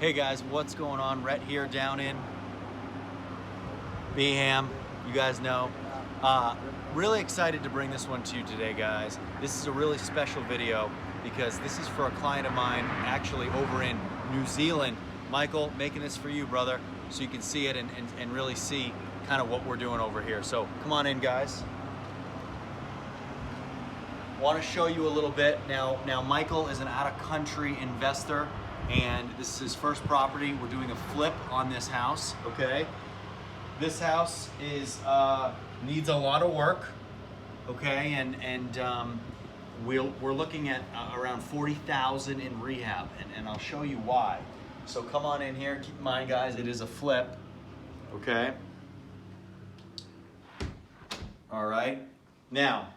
Hey guys, what's going on? Rhett here down in Beham, you guys know. Really excited to bring this one to you today, guys. This is a really special video because this is for a client of mine actually over in New Zealand. Michael, making this for you, brother, so you can see it and really see kind of what we're doing over here. So come on in, guys. Want to show you a little bit. Now Michael is an out-of-country investor, and this is his first property. We're doing a flip on this house, okay? This house is needs a lot of work, okay? And we're looking at around 40,000 in rehab, and I'll show you why. So come on in here. Keep in mind, guys, it is a flip, okay? All right. Now,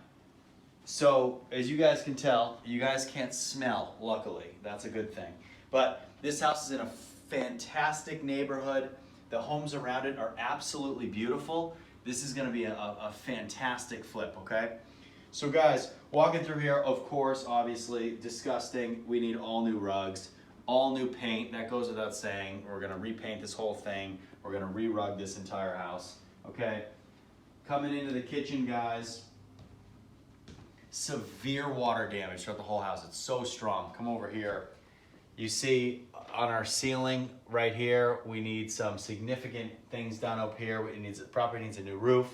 so as you guys can tell, you guys can't smell, luckily. That's a good thing. But this house is in a fantastic neighborhood. The homes around it are absolutely beautiful. This is gonna be a fantastic flip, okay? So guys, walking through here, of course, obviously, disgusting. We need all new rugs, all new paint. That goes without saying. We're gonna repaint this whole thing. We're gonna re-rug this entire house, okay? Coming into the kitchen, guys, severe water damage throughout the whole house. It's so strong. Come over here. You see on our ceiling right here, we need some significant things done up here. Property needs a new roof.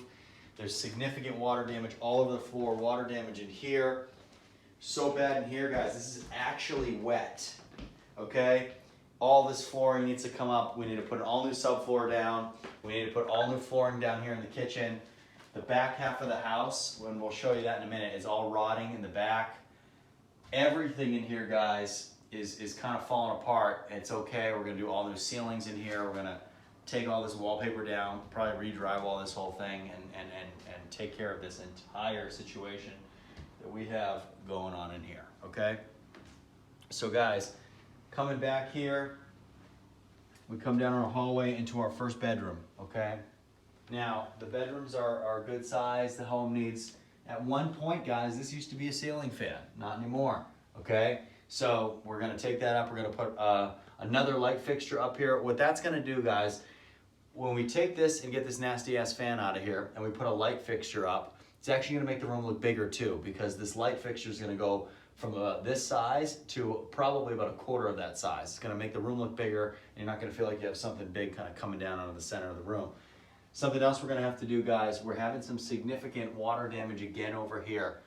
There's significant water damage all over the floor, water damage in here. So bad in here, guys. This is actually wet, okay? All this flooring needs to come up. We need to put an all new subfloor down. We need to put all new flooring down here in the kitchen. The back half of the house, when we'll show you that in a minute, is all rotting in the back. Everything in here, guys, is kind of falling apart. It's okay. We're gonna do all new ceilings in here. We're gonna take all this wallpaper down, probably re-drywall this whole thing, and take care of this entire situation that we have going on in here, okay? So guys, coming back here, we come down our hallway into our first bedroom, okay? Now, the bedrooms are good size. The home needs, at one point, guys, this used to be a ceiling fan. Not anymore, okay? So we're gonna take that up. We're gonna put another light fixture up here. What that's gonna do, guys, when we take this and get this nasty ass fan out of here and we put a light fixture up, it's actually gonna make the room look bigger too, because this light fixture is gonna go from this size to probably about a quarter of that size. It's gonna make the room look bigger, and you're not gonna feel like you have something big kind of coming down out of the center of the room. Something else we're gonna have to do, guys, we're having some significant water damage again over here.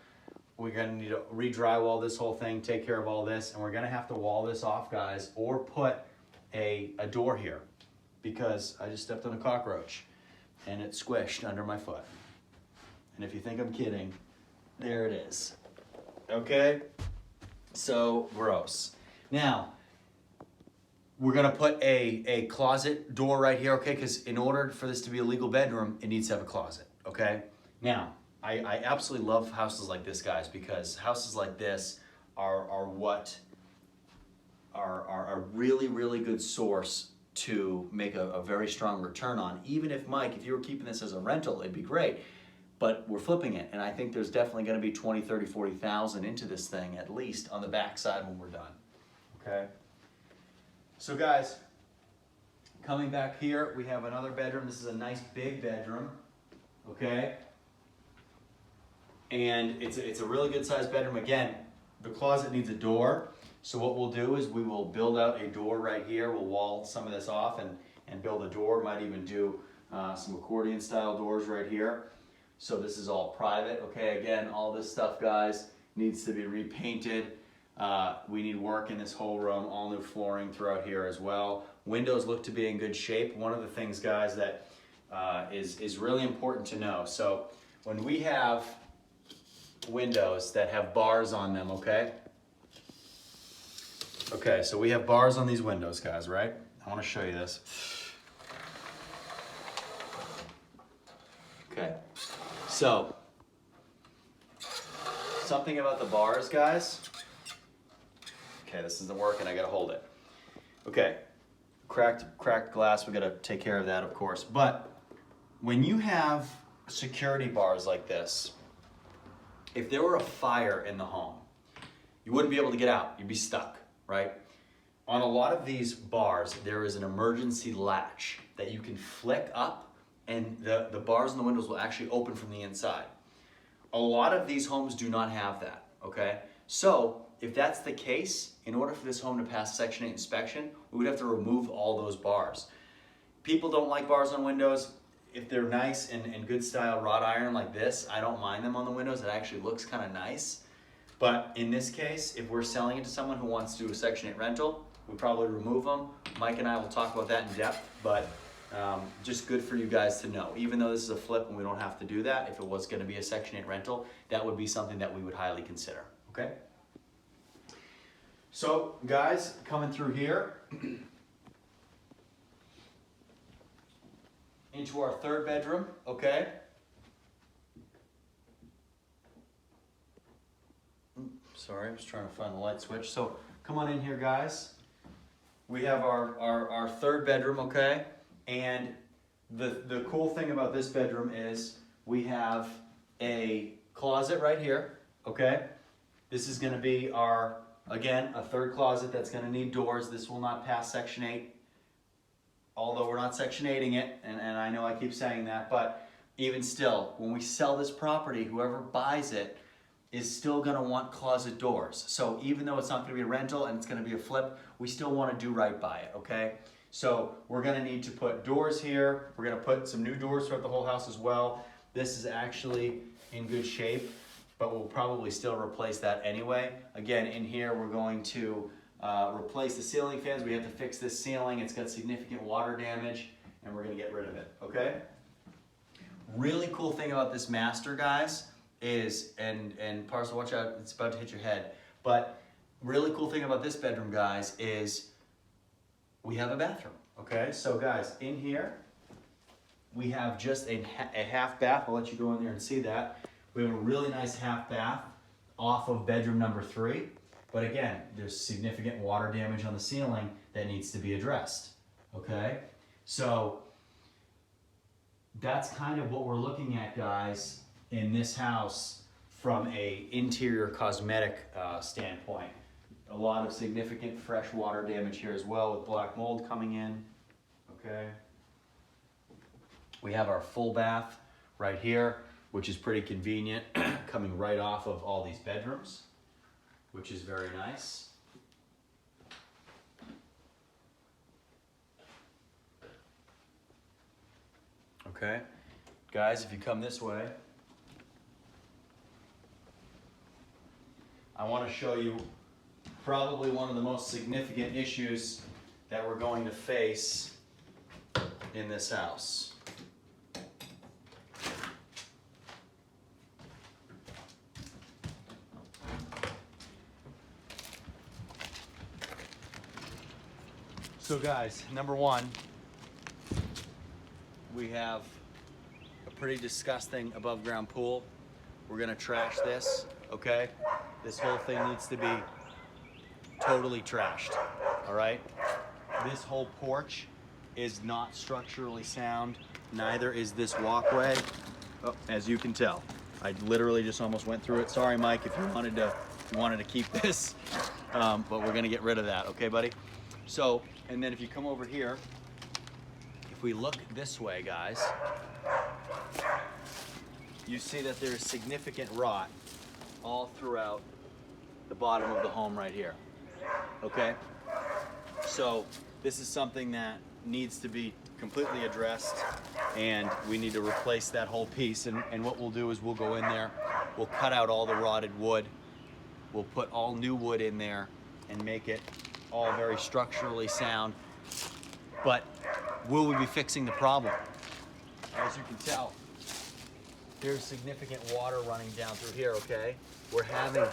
We're gonna need to re-drywall this whole thing, take care of all this, and we're gonna have to wall this off, guys, or put a door here, because I just stepped on a cockroach and it squished under my foot. And if you think I'm kidding, there it is. Okay? So gross. Now, we're gonna put a closet door right here, okay? Because in order for this to be a legal bedroom, it needs to have a closet, okay? Now, I absolutely love houses like this, guys, because houses like this are what are a really, really good source to make a very strong return on. Even if, Mike, if you were keeping this as a rental, it'd be great. But we're flipping it, and I think there's definitely gonna be 20, 30, 40,000 into this thing, at least on the backside when we're done, okay? So guys, coming back here, we have another bedroom. This is a nice big bedroom, okay? And it's a really good sized bedroom. Again, the closet needs a door. So what we'll do is we will build out a door right here. We'll wall some of this off and build a door. Might even do some accordion style doors right here. So this is all private, okay? Again, all this stuff, guys, needs to be repainted. We need work in this whole room, all new flooring throughout here as well. Windows look to be in good shape. One of the things, guys, that is really important to know. So when we have windows that have bars on them, okay? Okay, so we have bars on these windows, guys, right? I want to show you this. Okay, so something about the bars, guys. Okay, this isn't working, I gotta hold it. Okay, cracked glass, we gotta take care of that, of course. But when you have security bars like this, if there were a fire in the home, you wouldn't be able to get out, you'd be stuck, right? On a lot of these bars, there is an emergency latch that you can flick up, and the bars and the windows will actually open from the inside. A lot of these homes do not have that, okay? So if that's the case, in order for this home to pass Section 8 inspection, we would have to remove all those bars. People don't like bars on windows. If they're nice and good style wrought iron like this, I don't mind them on the windows. It actually looks kind of nice. But in this case, if we're selling it to someone who wants to do a Section 8 rental, we probably remove them. Mike and I will talk about that in depth, but just good for you guys to know. Even though this is a flip and we don't have to do that, if it was going to be a Section 8 rental, that would be something that we would highly consider, okay? So guys, coming through here into our third bedroom, okay? Sorry, I was trying to find the light switch. So come on in here, guys. We have our third bedroom, okay? And the cool thing about this bedroom is we have a closet right here, okay? This is gonna be our, again, a third closet that's gonna need doors. This will not pass Section 8, although we're not Section 8ing it, and I know I keep saying that, but even still, when we sell this property, whoever buys it is still gonna want closet doors. So even though it's not gonna be a rental and it's gonna be a flip, we still wanna do right by it, okay? So we're gonna need to put doors here. We're gonna put some new doors throughout the whole house as well. This is actually in good shape, but we'll probably still replace that anyway. Again, in here, we're going to replace the ceiling fans. We have to fix this ceiling. It's got significant water damage, and we're gonna get rid of it, okay? Really cool thing about this master, guys, is, and Parcel, watch out, it's about to hit your head, but really cool thing about this bedroom, guys, is we have a bathroom, okay? So guys, in here, we have just a half bath. I'll let you go in there and see that. We have a really nice half bath off of bedroom number 3. But again, there's significant water damage on the ceiling that needs to be addressed, okay? So that's kind of what we're looking at, guys, in this house from a interior cosmetic standpoint. A lot of significant fresh water damage here as well with black mold coming in, okay? We have our full bath right here, which is pretty convenient, coming right off of all these bedrooms, which is very nice. Okay, guys, if you come this way, I want to show you probably one of the most significant issues that we're going to face in this house. So guys, number one, we have a pretty disgusting above ground pool. We're gonna trash this, okay? This whole thing needs to be totally trashed, all right? This whole porch is not structurally sound, neither is this walkway, as you can tell. I literally just almost went through it. Sorry, Mike, if you wanted to keep this, but we're gonna get rid of that, okay, buddy? So, and then if you come over here, if we look this way, guys, you see that there's significant rot all throughout the bottom of the home right here, okay? So this is something that needs to be completely addressed, and we need to replace that whole piece. And what we'll do is we'll go in there, we'll cut out all the rotted wood, we'll put all new wood in there and make it all very structurally sound. But will we be fixing the problem? As you can tell, there's significant water running down through here, okay? We're having,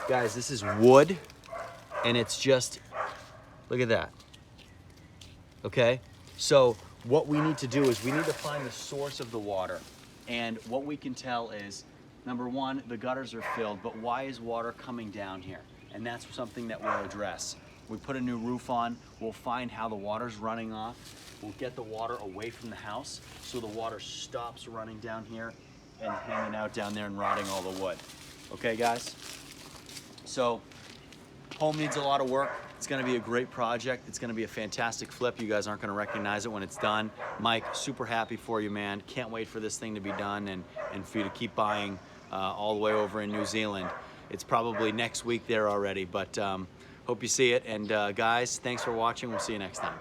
guys, this is wood, and it's just, look at that, okay? So what we need to do is we need to find the source of the water. And what we can tell is, number one, the gutters are filled, but why is water coming down here? And that's something that we'll address. We put a new roof on, we'll find how the water's running off, we'll get the water away from the house so the water stops running down here and hanging out down there and rotting all the wood. Okay, guys? So Home needs a lot of work. It's gonna be a great project. It's gonna be a fantastic flip. You guys aren't gonna recognize it when it's done. Mike, super happy for you, man. Can't wait for this thing to be done and for you to keep buying all the way over in New Zealand. It's probably next week there already, but hope you see it. And guys, thanks for watching. We'll see you next time.